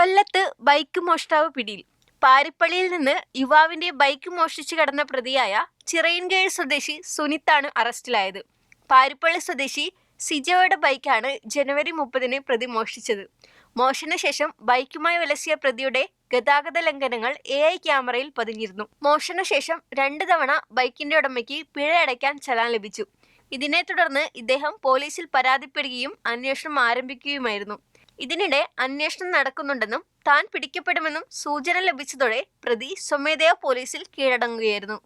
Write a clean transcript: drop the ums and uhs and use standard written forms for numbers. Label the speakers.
Speaker 1: കൊല്ലത്ത് ബൈക്ക് മോഷ്ടാവ് പിടിയിൽ. പാരിപ്പള്ളിയിൽ നിന്ന് യുവാവിന്റെ ബൈക്ക് മോഷ്ടിച്ചു കടന്ന പ്രതിയായ ചിറയിൻകീഴ് സ്വദേശി സുനിത്താണ് അറസ്റ്റിലായത്. പാരിപ്പള്ളി സ്വദേശി സിജോയുടെ ബൈക്കാണ് ജനുവരി 30-ന് പ്രതി മോഷ്ടിച്ചത്. മോഷണശേഷം ബൈക്കുമായി വിലസിയ പ്രതിയുടെ ഗതാഗത ലംഘനങ്ങൾ AI ക്യാമറയിൽ പതിഞ്ഞിരുന്നു. മോഷണശേഷം 2 തവണ ബൈക്കിന്റെ ഉടമയ്ക്ക് പിഴയടയ്ക്കാൻ ചലാൻ ലഭിച്ചു. ഇതിനെ തുടർന്ന് ഇദ്ദേഹം പോലീസിൽ പരാതിപ്പെടുകയും അന്വേഷണം ആരംഭിക്കുകയുമായിരുന്നു. ഇതിനിടെ അന്വേഷണം നടക്കുന്നുണ്ടെന്നും താൻ പിടിക്കപ്പെടുമെന്നും സൂചന ലഭിച്ചതോടെ പ്രതി സ്വമേധയാ പോലീസിൽ കീഴടങ്ങുകയായിരുന്നു.